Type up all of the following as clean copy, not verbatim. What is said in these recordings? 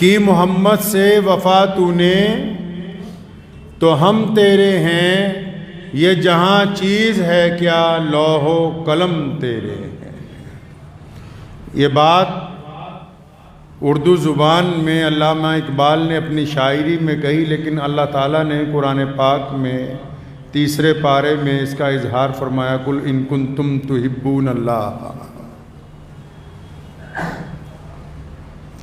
کی محمد سے وفا تو نے تو ہم تیرے ہیں، یہ جہاں چیز ہے کیا لوح و قلم تیرے ہیں۔ یہ بات اردو زبان میں علامہ اقبال نے اپنی شاعری میں کہی، لیکن اللہ تعالیٰ نے قرآن پاک میں تیسرے پارے میں اس کا اظہار فرمایا، قل ان کنتم تحبون اللہ۔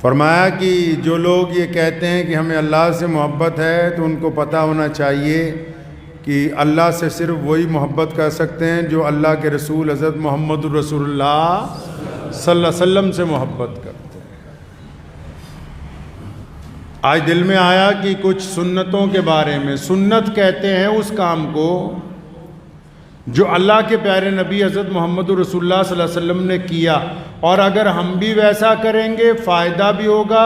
فرمایا کہ جو لوگ یہ کہتے ہیں کہ ہمیں اللہ سے محبت ہے تو ان کو پتہ ہونا چاہیے کہ اللہ سے صرف وہی محبت کر سکتے ہیں جو اللہ کے رسول حضرت محمد الرسول اللہ صلی اللہ علیہ وسلم سے محبت کرتے ہیں۔ آج دل میں آیا کہ کچھ سنتوں کے بارے میں، سنت کہتے ہیں اس کام کو جو اللہ کے پیارے نبی حضرت محمد رسول اللہ صلی اللہ علیہ وسلم نے کیا، اور اگر ہم بھی ویسا کریں گے فائدہ بھی ہوگا،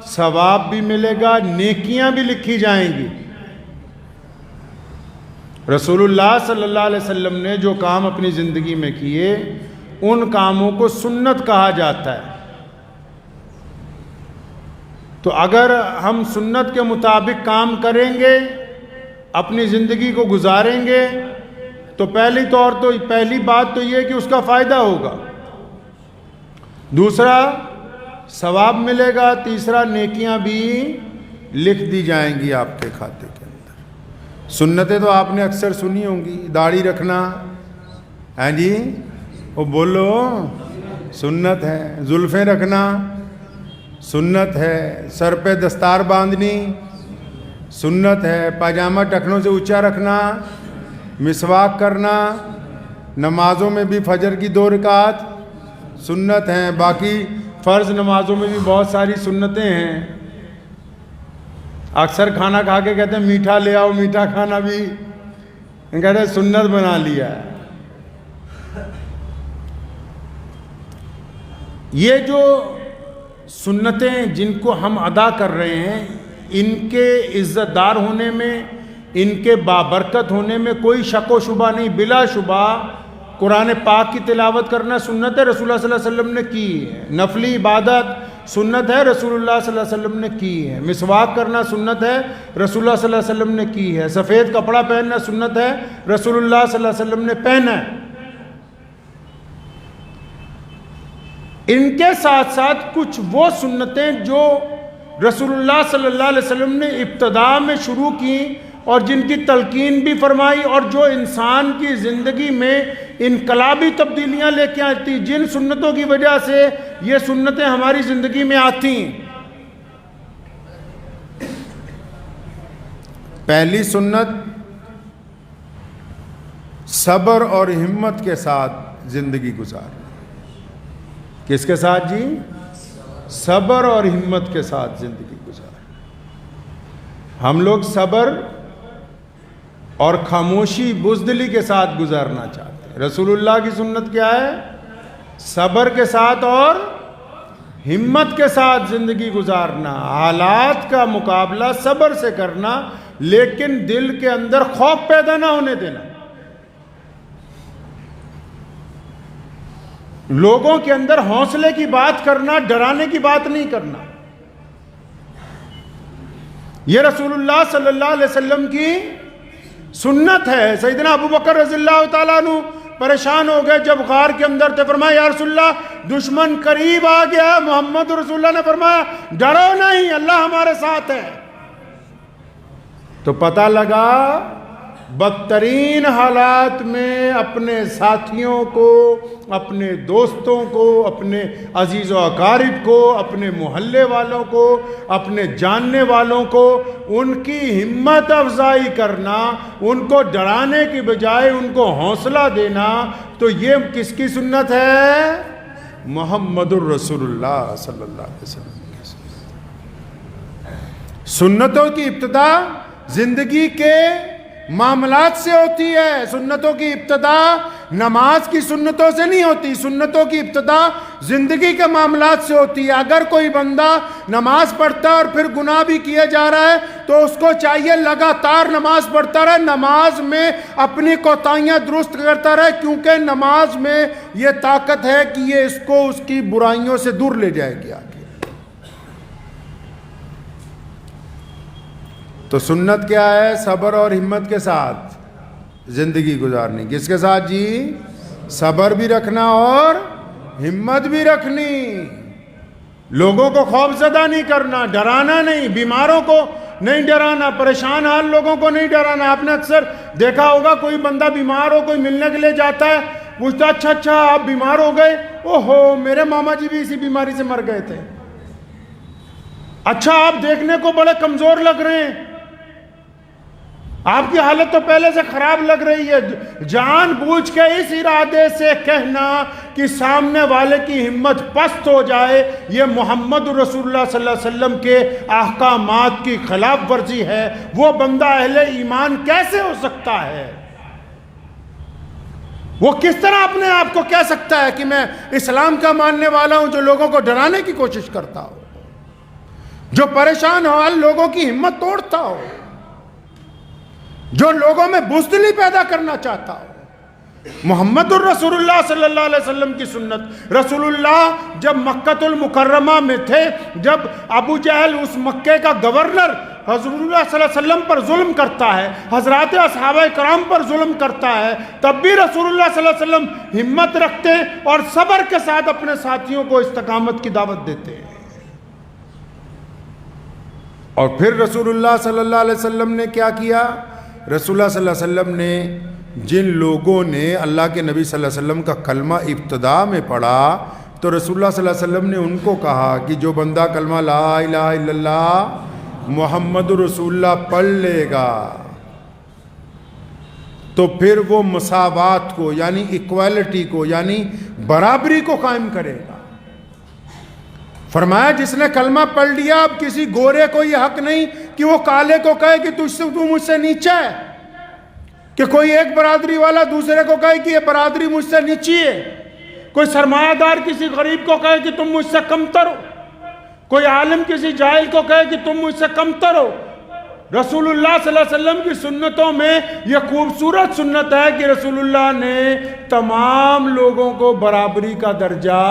ثواب بھی ملے گا، نیکیاں بھی لکھی جائیں گی۔ رسول اللہ صلی اللہ علیہ وسلم نے جو کام اپنی زندگی میں کیے ان کاموں کو سنت کہا جاتا ہے۔ تو اگر ہم سنت کے مطابق کام کریں گے، اپنی زندگی کو گزاریں گے، تو پہلی بات تو یہ کہ اس کا فائدہ ہوگا، دوسرا ثواب ملے گا، تیسرا نیکیاں بھی لکھ دی جائیں گی آپ کے کھاتے کے اندر۔ سنتیں تو آپ نے اکثر سنی ہوں گی، داڑھی رکھنا، ہیں جی وہ بولو سنت ہے، زلفیں رکھنا سنت ہے، سر پہ دستار باندھنی سنت ہے، پاجامہ ٹخنوں سے اونچا رکھنا، مسواک کرنا، نمازوں میں بھی فجر کی 2 رکعت سنت ہیں، باقی فرض نمازوں میں بھی بہت ساری سنتیں ہیں۔ اکثر کھانا کھا کے کہتے ہیں میٹھا لے آؤ، میٹھا کھانا بھی کہتے ہیں سنت بنا لیا ہے۔ یہ جو سنتیں جن کو ہم ادا کر رہے ہیں، ان کے عزت دار ہونے میں، ان کے بابرکت ہونے میں کوئی شک و شبہ نہیں۔ بلا شبہ قرآن پاک کی تلاوت کرنا سنت ہے، رسول اللہ صلی اللہ علیہ وسلم نے کی ہے۔ نفلی عبادت سنت ہے، رسول اللہ صلی اللہ علیہ وسلم نے کی ہے۔ مسواک کرنا سنت ہے، رسول اللہ صلی اللہ علیہ وسلم نے کی ہے۔ سفید کپڑا پہننا سنت ہے، رسول اللہ صلی اللہ علیہ وسلم نے پہنا ہے۔ ان کے ساتھ ساتھ کچھ وہ سنتیں جو رسول اللہ صلی اللہ علیہ وسلم نے ابتدا میں شروع کی اور جن کی تلقین بھی فرمائی، اور جو انسان کی زندگی میں انقلابی تبدیلیاں لے کے آتی، جن سنتوں کی وجہ سے یہ سنتیں ہماری زندگی میں آتی ہیں۔ پہلی سنت صبر اور ہمت کے ساتھ زندگی گزارنا۔ کس کے ساتھ جی؟ صبر اور ہمت کے ساتھ زندگی گزارنا۔ ہم لوگ صبر اور خاموشی بزدلی کے ساتھ گزارنا چاہتے ہیں۔ رسول اللہ کی سنت کیا ہے؟ صبر کے ساتھ اور ہمت کے ساتھ زندگی گزارنا، حالات کا مقابلہ صبر سے کرنا، لیکن دل کے اندر خوف پیدا نہ ہونے دینا، لوگوں کے اندر حوصلے کی بات کرنا، ڈرانے کی بات نہیں کرنا۔ یہ رسول اللہ صلی اللہ علیہ وسلم کی سنت ہے۔ سیدنا ابو بکر رضی اللہ تعالیٰ عنہ پریشان ہو گئے جب غار کے اندر تھے، فرمایا یا رسول اللہ دشمن قریب آ گیا۔ محمد رسول اللہ نے فرمایا ڈرو نہیں، اللہ ہمارے ساتھ ہے۔ تو پتہ لگا بدترین حالات میں اپنے ساتھیوں کو، اپنے دوستوں کو، اپنے عزیز و اقارب کو، اپنے محلے والوں کو، اپنے جاننے والوں کو ان کی ہمت افزائی کرنا، ان کو ڈرانے کی بجائے ان کو حوصلہ دینا، تو یہ کس کی سنت ہے؟ محمد الرسول اللہ صلی اللہ علیہ وسلم کی سنت۔ سنتوں کی ابتدا زندگی کے معاملات سے ہوتی ہے۔ سنتوں کی ابتدا نماز کی سنتوں سے نہیں ہوتی، سنتوں کی ابتدا زندگی کے معاملات سے ہوتی ہے۔ اگر کوئی بندہ نماز پڑھتا ہے اور پھر گناہ بھی کیا جا رہا ہے تو اس کو چاہیے لگاتار نماز پڑھتا رہے، نماز میں اپنی کوتاہیاں درست کرتا رہے، کیونکہ نماز میں یہ طاقت ہے کہ یہ اس کو اس کی برائیوں سے دور لے جائے گی آگے۔ تو سنت کیا ہے؟ صبر اور ہمت کے ساتھ زندگی گزارنی. کس کے ساتھ جی؟ صبر بھی رکھنا اور ہمت بھی رکھنی. لوگوں کو خوف زدہ نہیں کرنا، ڈرانا نہیں، بیماروں کو نہیں ڈرانا، پریشان حال لوگوں کو نہیں ڈرانا. آپ نے اکثر دیکھا ہوگا کوئی بندہ بیمار ہو، کوئی ملنے کے لیے جاتا ہے، پوچھتا اچھا آپ بیمار ہو گئے؟ اوہو میرے ماما جی بھی اسی بیماری سے مر گئے تھے. اچھا آپ دیکھنے کو بڑے کمزور لگ رہے ہیں، آپ کی حالت تو پہلے سے خراب لگ رہی ہے. جان بوجھ کے اس ارادے سے کہنا کہ سامنے والے کی ہمت پست ہو جائے، یہ محمد رسول اللہ صلی اللہ علیہ وسلم کے احکامات کی خلاف ورزی ہے. وہ بندہ اہل ایمان کیسے ہو سکتا ہے؟ وہ کس طرح اپنے آپ کو کہہ سکتا ہے کہ میں اسلام کا ماننے والا ہوں، جو لوگوں کو ڈرانے کی کوشش کرتا ہو، جو پریشان حال لوگوں کی ہمت توڑتا ہو، جو لوگوں میں بزدلی پیدا کرنا چاہتا ہو. محمد الرسول اللہ صلی اللہ علیہ وسلم کی سنت. رسول اللہ جب مکہ المکرمہ میں تھے، جب ابو جہل اس مکے کا گورنر حضور اللہ صلی اللہ علیہ وسلم پر ظلم کرتا ہے، حضرات صحابہ کرام پر ظلم کرتا ہے، تب بھی رسول اللہ صلی اللہ علیہ وسلم ہمت رکھتے اور صبر کے ساتھ اپنے ساتھیوں کو استقامت کی دعوت دیتے ہیں. اور پھر رسول اللہ صلی اللہ علیہ وسلم نے کیا کیا؟ رسول اللہ صلی اللہ علیہ وسلم نے جن لوگوں نے اللہ کے نبی صلی اللہ علیہ وسلم کا کلمہ ابتدا میں پڑھا، تو رسول اللہ صلی اللہ علیہ وسلم نے ان کو کہا کہ جو بندہ کلمہ لا الہ الا اللہ محمد رسول اللہ پڑھ لے گا تو پھر وہ مساوات کو، یعنی ایکوالٹی کو، یعنی برابری کو قائم کرے گا. فرمایا جس نے کلمہ پڑھ لیا، اب کسی گورے کو یہ حق نہیں کہ وہ کالے کو کہے کہ تو مجھ سے نیچا ہے، کہ کوئی ایک برادری والا دوسرے کو کہے کہ یہ برادری مجھ سے نیچی ہے، کوئی سرمایہ دار کسی غریب کو کہے کہ تم مجھ سے کمتر ہو، کوئی عالم کسی جاہل کو کہے کہ تم مجھ سے کمتر ہو. رسول اللہ صلی اللہ علیہ وسلم کی سنتوں میں یہ خوبصورت سنت ہے کہ رسول اللہ نے تمام لوگوں کو برابری کا درجہ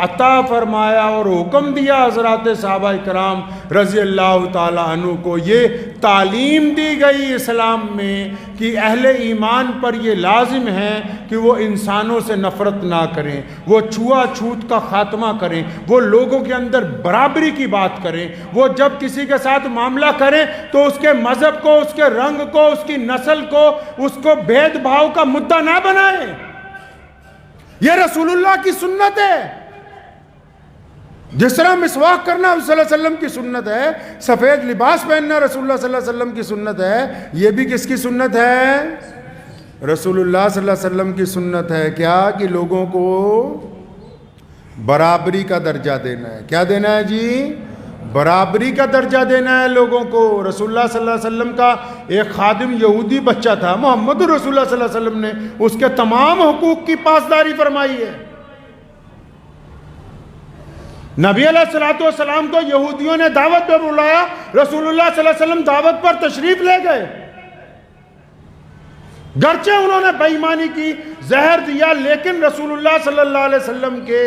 عطا فرمایا اور حکم دیا حضرات صحابہ کرام رضی اللہ تعالیٰ عنہ کو. یہ تعلیم دی گئی اسلام میں کہ اہل ایمان پر یہ لازم ہے کہ وہ انسانوں سے نفرت نہ کریں، وہ چھوا چھوت کا خاتمہ کریں، وہ لوگوں کے اندر برابری کی بات کریں. وہ جب کسی کے ساتھ معاملہ کریں تو اس کے مذہب کو، اس کے رنگ کو، اس کی نسل کو، اس کو بھید بھاؤ کا مدعا نہ بنائیں. یہ رسول اللہ کی سنت ہے. جس طرح مسواک کرنا صلی اللہ علیہ وسلم کی سنت ہے، سفید لباس پہننا رسول اللہ صلی اللہ علیہ وسلم کی سنت ہے، یہ بھی کس کی سنت ہے؟ رسول اللہ صلی اللہ علیہ وسلم کی سنت ہے. کیا کہ لوگوں کو برابری کا درجہ دینا ہے. کیا دینا ہے جی؟ برابری کا درجہ دینا ہے لوگوں کو. رسول اللہ صلی اللہ علیہ وسلم کا ایک خادم یہودی بچہ تھا، محمد رسول اللہ صلی اللہ علیہ وسلم نے اس کے تمام حقوق کی پاسداری فرمائی ہے. نبی علیہ السلام کو یہودیوں نے دعوت پر بلایا، رسول اللہ صلی اللہ علیہ وسلم دعوت پر تشریف لے گئے. گرچہ انہوں نے بے ایمانی کی، زہر دیا، لیکن رسول اللہ صلی اللہ علیہ وسلم کے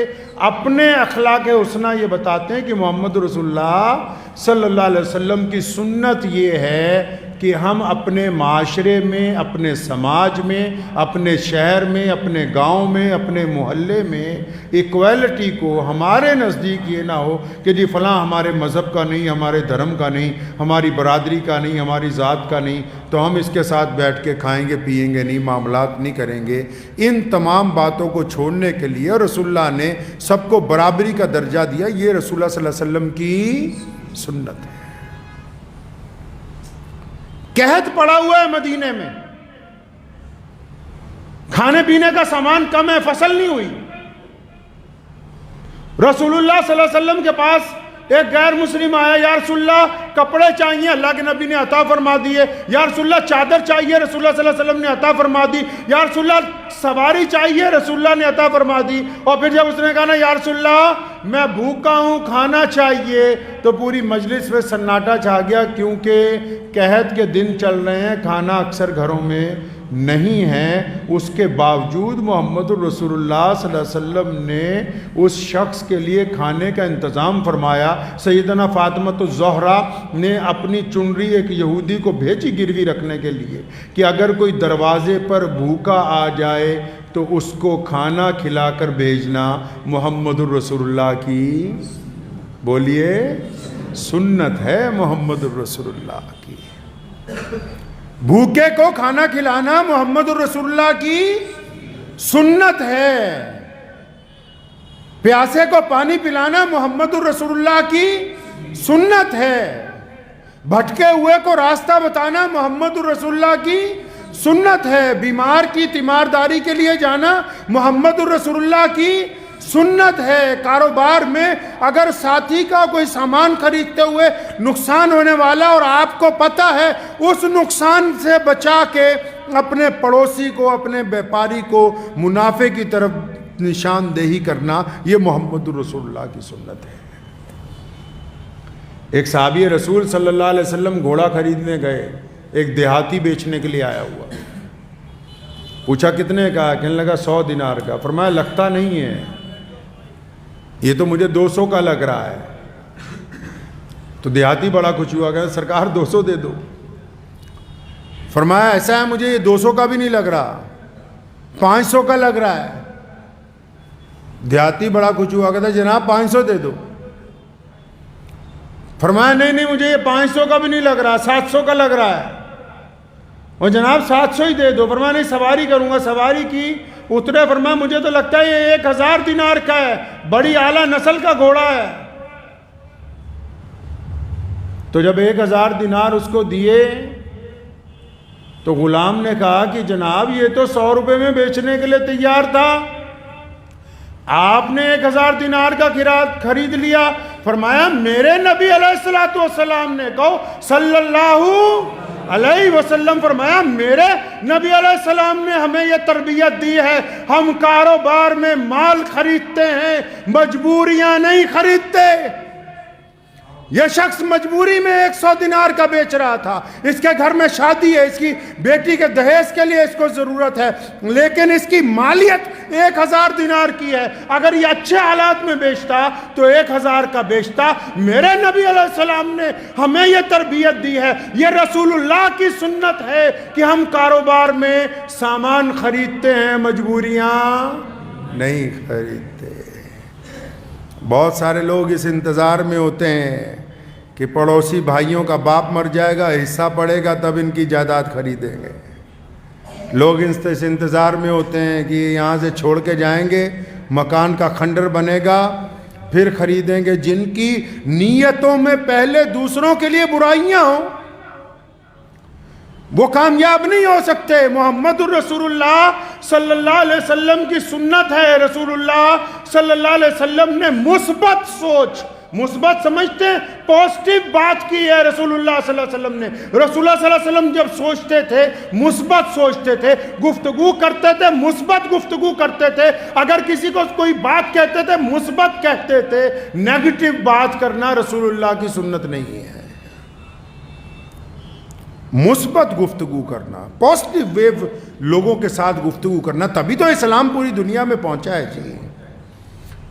اپنے اخلاق حسنہ یہ بتاتے ہیں کہ محمد رسول اللہ صلی اللہ علیہ وسلم کی سنت یہ ہے کہ ہم اپنے معاشرے میں، اپنے سماج میں، اپنے شہر میں، اپنے گاؤں میں، اپنے محلے میں ایکوالٹی کو، ہمارے نزدیک یہ نہ ہو کہ جی فلاں ہمارے مذہب کا نہیں، ہمارے دھرم کا نہیں، ہماری برادری کا نہیں، ہماری ذات کا نہیں، تو ہم اس کے ساتھ بیٹھ کے کھائیں گے پیئیں گے نہیں، معاملات نہیں کریں گے. ان تمام باتوں کو چھوڑنے کے لیے رسول اللہ نے سب کو برابری کا درجہ دیا. یہ رسول اللہ صلی اللہ علیہ وسلم کی سنت ہے. قحط پڑا ہوا ہے مدینے میں، کھانے پینے کا سامان کم ہے، فصل نہیں ہوئی. رسول اللہ صلی اللہ علیہ وسلم کے پاس ایک غیر مسلم آیا، یا رسول اللہ کپڑے چاہیے، اللہ کے نبی نے عطا فرما دیے. یا رسول اللہ چادر چاہیے، رسول اللہ صلی اللہ علیہ وسلم نے عطا فرما دی. یا رسول اللہ سواری چاہیے، رسول اللہ نے عطا فرما دی. اور پھر جب اس نے کہا نا یا رسول اللہ میں بھوکا ہوں، کھانا چاہیے، تو پوری مجلس میں سناٹا چھا گیا، کیونکہ قحط کے دن چل رہے ہیں، کھانا اکثر گھروں میں نہیں ہیں، اس کے باوجود محمد الرسول اللہ صلی اللہ علیہ وسلم نے اس شخص کے لیے کھانے کا انتظام فرمایا۔ سیدنا فاطمۃ الزہرا نے اپنی چنری ایک یہودی کو بھیجی گروی رکھنے کے لیے کہ اگر کوئی دروازے پر بھوکا آ جائے تو اس کو کھانا کھلا کر بھیجنا۔ محمد الرسول اللہ کی بولیے سنت ہے، محمد الرسول اللہ کی۔ بھوکے کو کھانا کھلانا محمد الرسول اللہ کی سنت ہے، پیاسے کو پانی پلانا محمد الرسول اللہ کی سنت ہے، بھٹکے ہوئے کو راستہ بتانا محمد الرسول اللہ کی سنت ہے، بیمار کی تیمارداری کے لیے جانا محمد الرسول اللہ کی سنت ہے۔ کاروبار میں اگر ساتھی کا کوئی سامان خریدتے ہوئے نقصان ہونے والا اور آپ کو پتہ ہے، اس نقصان سے بچا کے اپنے پڑوسی کو، اپنے بیپاری کو منافع کی طرف نشاندہی کرنا، یہ محمد الرسول اللہ کی سنت ہے۔ ایک صحابی رسول صلی اللہ علیہ وسلم گھوڑا خریدنے گئے، ایک دیہاتی بیچنے کے لیے آیا ہوا، پوچھا کتنے کا؟ کہنے لگا 100 دینار کا۔ فرمایا لگتا نہیں ہے، یہ تو مجھے 200 کا لگ رہا ہے۔ تو دیہاتی بڑا خوش ہوا، کہ سرکار 200 دے دو۔ فرمایا ایسا ہے، مجھے یہ 200 کا بھی نہیں لگ رہا، 500 کا لگ رہا ہے۔ دیہاتی بڑا خوش ہوا، کہتا جناب 500 دے دو۔ فرمایا نہیں مجھے یہ 500 کا بھی نہیں لگ رہا، 700 کا لگ رہا ہے۔ اور جناب 700 ہی دے دو۔ فرمایا نہیں سواری کروں گا۔ سواری کی، اترے، فرمایا مجھے تو لگتا ہے یہ 1000 دینار کا ہے، بڑی اعلیٰ نسل کا گھوڑا ہے۔ تو جب 1000 دینار اس کو دیے تو غلام نے کہا کہ جناب یہ تو 100 روپے میں بیچنے کے لیے تیار تھا، آپ نے 1000 دینار کا خرید لیا۔ فرمایا میرے نبی علیہ السلام نے کہو صلی اللہ علیہ وسلم، فرمایا میرے نبی علیہ السلام نے ہمیں یہ تربیت دی ہے، ہم کاروبار میں مال خریدتے ہیں، مجبوریاں نہیں خریدتے۔ یہ شخص مجبوری میں 100 دینار کا بیچ رہا تھا، اس کے گھر میں شادی ہے، اس کی بیٹی کے دہیز کے لیے اس کو ضرورت ہے، لیکن اس کی مالیت 1000 دینار کی ہے۔ اگر یہ اچھے حالات میں بیچتا تو 1000 کا بیچتا۔ میرے نبی علیہ السلام نے ہمیں یہ تربیت دی ہے، یہ رسول اللہ کی سنت ہے کہ ہم کاروبار میں سامان خریدتے ہیں، مجبوریاں نہیں خریدتے۔ بہت سارے لوگ اس انتظار میں ہوتے ہیں کہ پڑوسی بھائیوں کا باپ مر جائے گا، حصہ پڑے گا، تب ان کی جائیداد خریدیں گے۔ لوگ اس انتظار میں ہوتے ہیں کہ یہاں سے چھوڑ کے جائیں گے، مکان کا کھنڈر بنے گا، پھر خریدیں گے۔ جن کی نیتوں میں پہلے دوسروں کے لیے برائیاں ہوں، وہ کامیاب نہیں ہو سکتے۔ محمد الرسول اللہ صلی اللہ علیہ وسلم کی سنت ہے، رسول اللہ صلی اللہ علیہ وسلم نے مثبت سوچ، مثبت سمجھتے ہیں، پازیٹیو بات کی ہے رسول اللہ صلی اللہ علیہ وسلم نے۔ رسول اللہ صلی اللہ علیہ وسلم جب سوچتے تھے مثبت سوچتے تھے، گفتگو کرتے تھے مثبت گفتگو کرتے تھے، اگر کسی کو کوئی بات کہتے تھے مثبت کہتے تھے۔ نیگیٹو بات کرنا رسول اللہ کی سنت نہیں ہے، مثبت گفتگو کرنا، پازیٹیو ویو لوگوں کے ساتھ گفتگو کرنا، تبھی تو اسلام پوری دنیا میں پہنچا ہے جی۔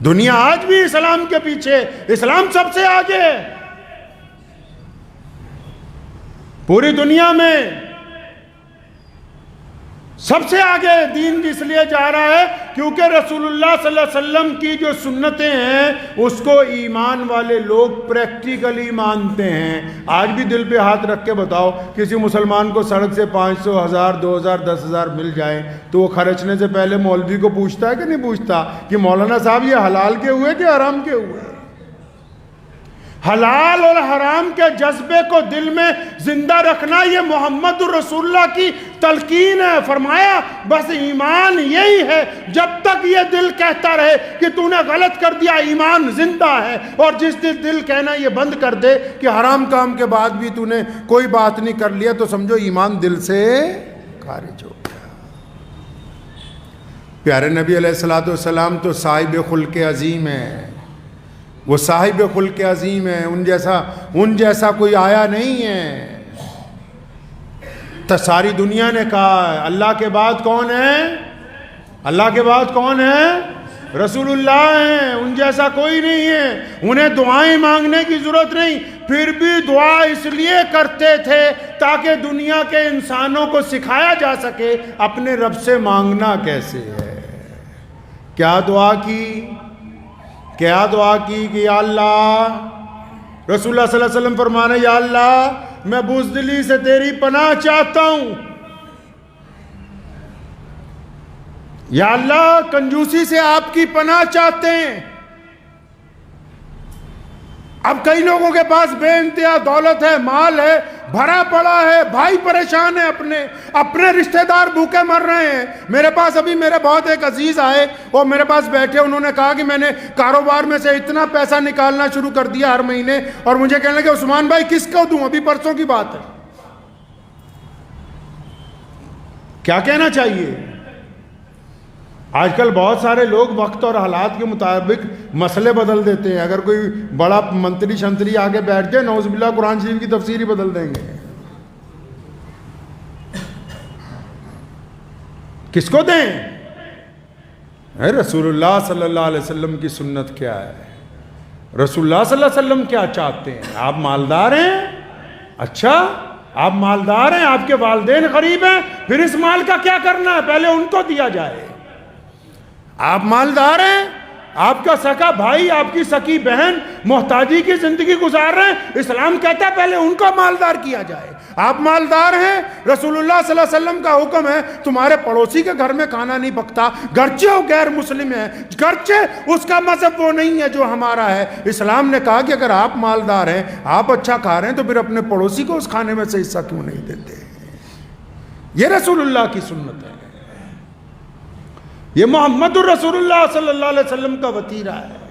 دنیا آج بھی اسلام کے پیچھے، اسلام سب سے آگے ہے پوری دنیا میں، سب سے آگے دین اس لیے جا رہا ہے کیونکہ رسول اللہ صلی اللہ علیہ وسلم کی جو سنتیں ہیں اس کو ایمان والے لوگ پریکٹیکلی مانتے ہیں۔ آج بھی دل پہ ہاتھ رکھ کے بتاؤ، کسی مسلمان کو سڑک سے 500، 1000، 2000، 10,000 مل جائیں تو وہ خرچنے سے پہلے مولوی کو پوچھتا ہے کہ نہیں پوچھتا کہ مولانا صاحب یہ حلال کے ہوئے کہ حرام کے ہوئے؟ حلال اور حرام کے جذبے کو دل میں زندہ رکھنا یہ محمد الرسول اللہ کی تلقین ہے۔ فرمایا بس ایمان یہی ہے، جب تک یہ دل کہتا رہے کہ تو نے غلط کر دیا، ایمان زندہ ہے، اور جس دل کہنا یہ بند کر دے کہ حرام کام کے بعد بھی تو نے کوئی بات نہیں کر لیا، تو سمجھو ایمان دل سے خارج ہو گیا۔ پیارے نبی علیہ السلام تو صاحب خلق عظیم ہے، وہ صاحب خلق عظیم ہے، ان جیسا کوئی آیا نہیں ہے۔ تو ساری دنیا نے کہا ہے اللہ کے بعد کون ہے؟ اللہ کے بعد کون ہے؟ رسول اللہ ہیں، ان جیسا کوئی نہیں ہے، انہیں دعائیں مانگنے کی ضرورت نہیں، پھر بھی دعا اس لیے کرتے تھے تاکہ دنیا کے انسانوں کو سکھایا جا سکے اپنے رب سے مانگنا کیسے ہے۔ کیا دعا کی؟ کیا دعا کی کہ یا اللہ، رسول اللہ صلی اللہ علیہ وسلم فرمانے یا اللہ میں بزدلی سے تیری پناہ چاہتا ہوں، یا اللہ کنجوسی سے آپ کی پناہ چاہتے ہیں۔ اب کئی لوگوں کے پاس بے انتہا دولت ہے، مال ہے، بھرا پڑا ہے، بھائی پریشان ہے، اپنے رشتہ دار بھوکے مر رہے ہیں۔ میرے پاس ابھی میرے بہت ایک عزیز آئے، وہ میرے پاس بیٹھے، انہوں نے کہا کہ میں نے کاروبار میں سے اتنا پیسہ نکالنا شروع کر دیا ہر مہینے، اور مجھے کہنے لگے عثمان بھائی کس کو دوں؟ ابھی پرسوں کی بات ہے۔ کیا کہنا چاہیے؟ آج کل بہت سارے لوگ وقت اور حالات کے مطابق مسئلے بدل دیتے ہیں۔ اگر کوئی بڑا منتری شنتری آگے بیٹھ جائے، نعوذ باللہ قرآن شریف کی تفسیر ہی بدل دیں گے۔ کس کو دیں؟ رسول اللہ صلی اللہ علیہ وسلم کی سنت کیا ہے؟ رسول اللہ صلی اللہ علیہ وسلم کیا چاہتے ہیں؟ آپ مالدار ہیں؟ اچھا آپ مالدار ہیں، آپ کے والدین غریب ہیں، پھر اس مال کا کیا کرنا ہے؟ پہلے ان کو دیا جائے۔ آپ مالدار ہیں، آپ کا سکا بھائی، آپ کی سکی بہن محتاجی کی زندگی گزار رہے ہیں، اسلام کہتا ہے پہلے ان کو مالدار کیا جائے۔ آپ مالدار ہیں، رسول اللہ صلی اللہ علیہ وسلم کا حکم ہے تمہارے پڑوسی کے گھر میں کھانا نہیں پکتا، گرچہ وہ غیر مسلم ہے، گرچہ اس کا مذہب وہ نہیں ہے جو ہمارا ہے۔ اسلام نے کہا کہ اگر آپ مالدار ہیں، آپ اچھا کھا رہے ہیں، تو پھر اپنے پڑوسی کو اس کھانے میں سے حصہ کیوں نہیں دیتے؟ یہ رسول اللہ کی سنت ہے، یہ محمد الرسول اللہ صلی اللہ علیہ وسلم کا وتیرہ ہے۔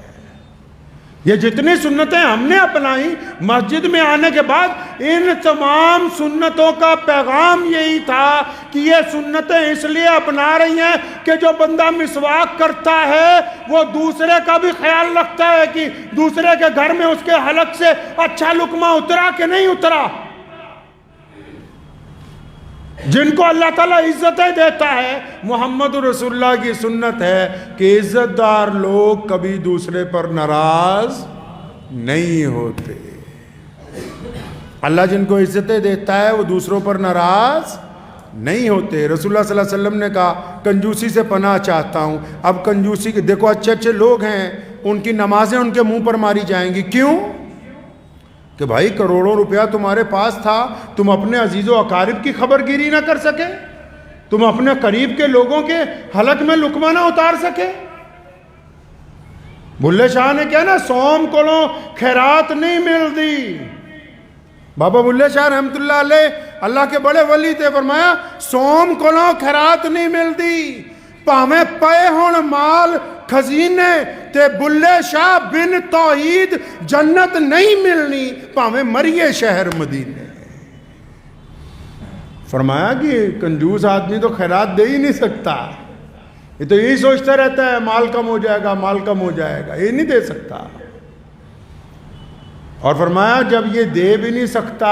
یہ جتنی سنتیں ہم نے اپنائی مسجد میں آنے کے بعد، ان تمام سنتوں کا پیغام یہی تھا کہ یہ سنتیں اس لیے اپنا رہی ہیں کہ جو بندہ مسواک کرتا ہے وہ دوسرے کا بھی خیال رکھتا ہے کہ دوسرے کے گھر میں اس کے حلق سے اچھا لقمہ اترا کہ نہیں اترا۔ جن کو اللہ تعالیٰ عزتیں دیتا ہے، محمد رسول اللہ کی سنت ہے کہ عزت دار لوگ کبھی دوسرے پر ناراض نہیں ہوتے۔ اللہ جن کو عزتیں دیتا ہے وہ دوسروں پر ناراض نہیں ہوتے۔ رسول اللہ صلی اللہ علیہ وسلم نے کہا کنجوسی سے پناہ چاہتا ہوں۔ اب کنجوسی کے دیکھو اچھے اچھے لوگ ہیں، ان کی نمازیں ان کے منہ پر ماری جائیں گی، کیوں؟ کہ بھائی کروڑوں روپیہ تمہارے پاس تھا، تم اپنے عزیز و اقارب کی خبر گیری نہ کر سکے، تم اپنے قریب کے لوگوں کے حلق میں لقمہ نہ اتار سکے۔ بلے شاہ نے کیا نا، سوم کولوں خیرات نہیں ملتی۔ بابا بلے شاہ رحمت اللہ علیہ اللہ کے بڑے ولی تھے، فرمایا سوم کولوں خیرات نہیں ملتی، پاویں پے ہون مال خزینے تے بلے شاہ بن توحید جنت نہیں ملنی، پاویں مریے شہر مدینے۔ فرمایا کہ کنجوس آدمی تو خیرات دے ہی نہیں سکتا، یہ تو یہی سوچتا رہتا ہے مال کم ہو جائے گا، مال کم ہو جائے گا، یہ نہیں دے سکتا۔ اور فرمایا جب یہ دے بھی نہیں سکتا،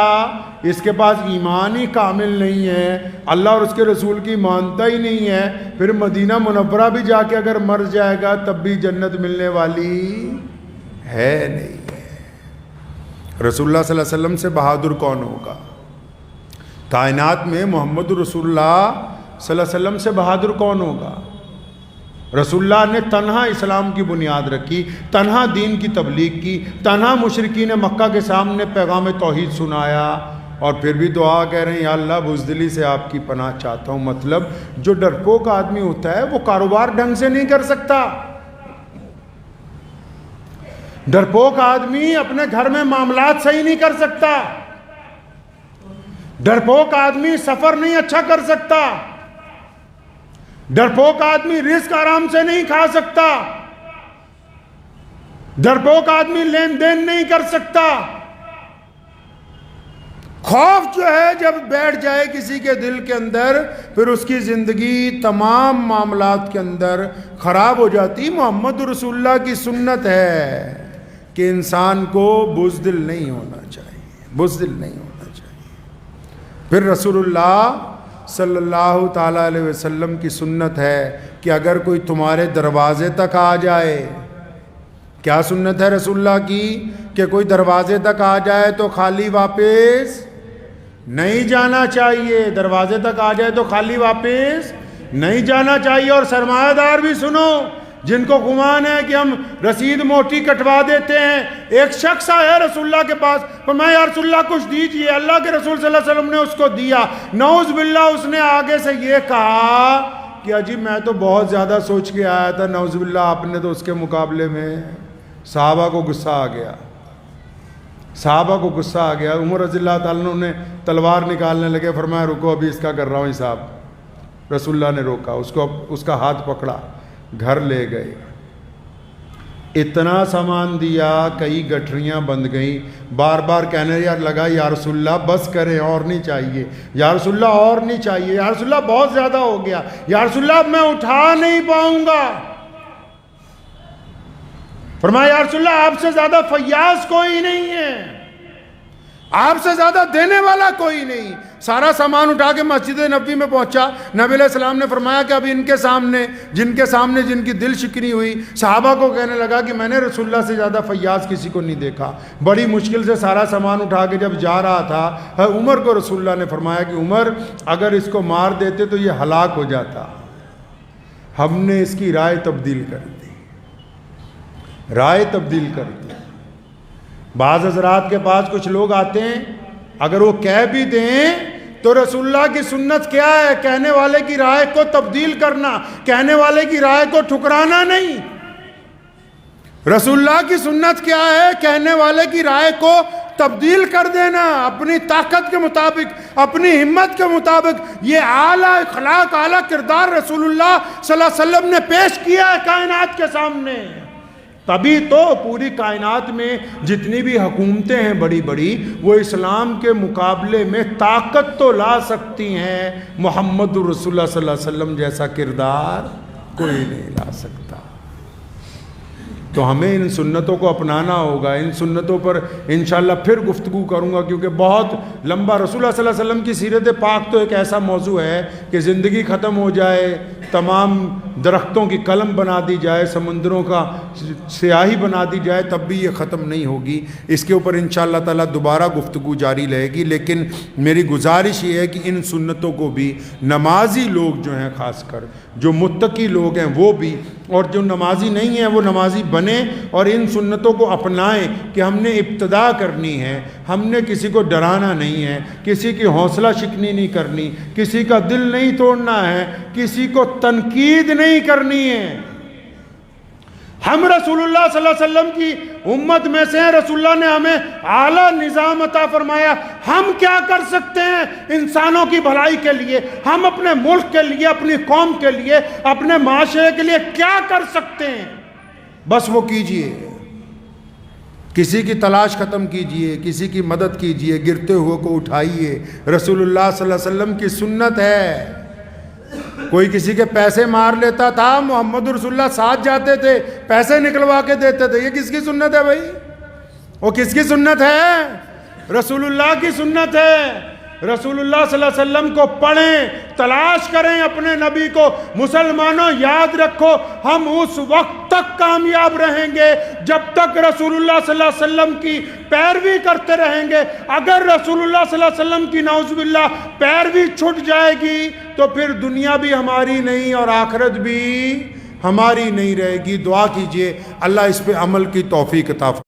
اس کے پاس ایمان ہی کامل نہیں ہے، اللہ اور اس کے رسول کی مانتا ہی نہیں ہے، پھر مدینہ منورہ بھی جا کے اگر مر جائے گا تب بھی جنت ملنے والی ہے نہیں ہے۔ رسول اللہ صلی اللہ علیہ وسلم سے بہادر کون ہوگا؟ کائنات میں محمد رسول اللہ صلی اللہ علیہ وسلم سے بہادر کون ہوگا؟ رسول اللہ نے تنہا اسلام کی بنیاد رکھی، تنہا دین کی تبلیغ کی، تنہا مشرکین مکہ کے سامنے پیغام توحید سنایا، اور پھر بھی دعا کہہ رہے ہیں یا اللہ بزدلی سے آپ کی پناہ چاہتا ہوں۔ مطلب جو ڈرپوک آدمی ہوتا ہے وہ کاروبار ڈھنگ سے نہیں کر سکتا، ڈرپوک آدمی اپنے گھر میں معاملات صحیح نہیں کر سکتا، ڈرپوک آدمی سفر نہیں اچھا کر سکتا، ڈرپوک آدمی رزق آرام سے نہیں کھا سکتا، ڈرپوک آدمی لین دین نہیں کر سکتا۔ خوف جو ہے جب بیٹھ جائے کسی کے دل کے اندر، پھر اس کی زندگی تمام معاملات کے اندر خراب ہو جاتی۔ محمد رسول اللہ کی سنت ہے کہ انسان کو بزدل نہیں ہونا چاہیے، بزدل نہیں ہونا چاہیے۔ پھر رسول اللہ صلی اللہ تعالیٰ علیہ وسلم کی سنت ہے کہ اگر کوئی تمہارے دروازے تک آ جائے، کیا سنت ہے رسول اللہ کی کہ کوئی دروازے تک آ جائے تو خالی واپس نہیں جانا چاہیے، دروازے تک آ جائے تو خالی واپس نہیں جانا چاہیے۔ اور سرمایہ دار بھی سنو، جن کو گمان ہے کہ ہم رسید موٹی کٹوا دیتے ہیں، ایک شخص آیا رسول اللہ کے پاس، فرمایا یا رسول اللہ کچھ دیجئے، اللہ کے رسول صلی اللہ علیہ وسلم نے اس کو دیا، نعوذ باللہ اس نے آگے سے یہ کہا کہ عجیب میں تو بہت زیادہ سوچ کے آیا تھا، نعوذ باللہ آپ نے تو اس کے مقابلے میں۔ صحابہ کو غصہ آ گیا، صحابہ کو غصہ آ گیا، عمر رضی اللہ تعالیٰ عنہ نے تلوار نکالنے لگے، فرمایا رکو ابھی اس کا کر رہا ہوں حساب۔ رسول اللہ نے روکا، اس کا ہاتھ پکڑا، گھر لے گئے، اتنا سامان دیا، کئی گٹھریاں بند گئیں، بار بار کہنے لگا یا رسول اللہ بس کریں، اور نہیں چاہیے، یا رسول اللہ اور نہیں چاہیے، یا رسول اللہ بہت زیادہ ہو گیا، یا رسول اللہ اب میں اٹھا نہیں پاؤں گا۔ فرمایا یا رسول اللہ آپ سے زیادہ فیاض کوئی نہیں ہے، آپ سے زیادہ دینے والا کوئی نہیں۔ سارا سامان اٹھا کے مسجد نبوی میں پہنچا، نبی علیہ السلام نے فرمایا کہ اب ان کے سامنے جن کی دل شکنی ہوئی، صحابہ کو کہنے لگا کہ میں نے رسول اللہ سے زیادہ فیاض کسی کو نہیں دیکھا۔ بڑی مشکل سے سارا سامان اٹھا کے جب جا رہا تھا، عمر کو رسول اللہ نے فرمایا کہ عمر اگر اس کو مار دیتے تو یہ ہلاک ہو جاتا، ہم نے اس کی رائے تبدیل کر دی، رائے تبدیل کر دی۔ بعض حضرات کے پاس کچھ لوگ آتے ہیں، اگر وہ کہہ بھی دیں تو رسول اللہ کی سنت کیا ہے؟ کہنے والے کی رائے کو تبدیل کرنا، کہنے والے کی رائے کو ٹھکرانا نہیں۔ رسول اللہ کی سنت کیا ہے؟ کہنے والے کی رائے کو تبدیل کر دینا، اپنی طاقت کے مطابق، اپنی ہمت کے مطابق۔ یہ اعلیٰ اخلاق، اعلیٰ کردار رسول اللہ صلی اللہ علیہ وسلم نے پیش کیا ہے کائنات کے سامنے، تبھی تو پوری کائنات میں جتنی بھی حکومتیں ہیں بڑی بڑی، وہ اسلام کے مقابلے میں طاقت تو لا سکتی ہیں، محمد رسول اللہ صلی اللہ علیہ وسلم جیسا کردار کوئی نہیں لا سکتا۔ تو ہمیں ان سنتوں کو اپنانا ہوگا، ان سنتوں پر انشاءاللہ پھر گفتگو کروں گا، کیونکہ بہت لمبا رسول اللہ صلی اللہ علیہ وسلم کی سیرت پاک تو ایک ایسا موضوع ہے کہ زندگی ختم ہو جائے، تمام درختوں کی قلم بنا دی جائے، سمندروں کا سیاہی بنا دی جائے، تب بھی یہ ختم نہیں ہوگی۔ اس کے اوپر انشاءاللہ تعالیٰ دوبارہ گفتگو جاری رہے گی، لیکن میری گزارش یہ ہے کہ ان سنتوں کو بھی نمازی لوگ جو ہیں، خاص کر جو متقی لوگ ہیں وہ بھی، اور جو نمازی نہیں ہیں وہ نمازی بنیں اور ان سنتوں کو اپنائیں کہ ہم نے ابتدا کرنی ہے، ہم نے کسی کو ڈرانا نہیں ہے، کسی کی حوصلہ شکنی نہیں کرنی، کسی کا دل نہیں توڑنا ہے، کسی کو تنقید نہیں کرنی ہے۔ ہم رسول اللہ صلی اللہ علیہ وسلم کی امت میں سے ہیں، رسول اللہ نے ہمیں اعلیٰ نظام عطا فرمایا، ہم کیا کر سکتے ہیں انسانوں کی بھلائی کے لیے؟ ہم اپنے ملک کے لیے، اپنی قوم کے لیے، اپنے معاشرے کے لیے کیا کر سکتے ہیں؟ بس وہ کیجئے، کسی کی تلاش ختم کیجئے، کسی کی مدد کیجئے، گرتے ہوئے کو اٹھائیے۔ رسول اللہ صلی اللہ علیہ وسلم کی سنت ہے۔ کوئی کسی کے پیسے مار لیتا تھا، محمد رسول اللہ ساتھ جاتے تھے، پیسے نکلوا کے دیتے تھے۔ یہ کس کی سنت ہے بھائی؟ وہ کس کی سنت ہے؟ رسول اللہ کی سنت ہے۔ رسول اللہ صلی اللہ علیہ وسلم کو پڑھیں، تلاش کریں اپنے نبی کو۔ مسلمانوں یاد رکھو، ہم اس وقت تک کامیاب رہیں گے جب تک رسول اللہ صلی اللہ علیہ وسلم کی پیروی کرتے رہیں گے۔ اگر رسول اللہ صلی اللہ علیہ وسلم کی نعوذ باللہ پیروی چھٹ جائے گی تو پھر دنیا بھی ہماری نہیں اور آخرت بھی ہماری نہیں رہے گی۔ دعا کیجئے اللہ اس پہ عمل کی توفیق عطا فرمائے۔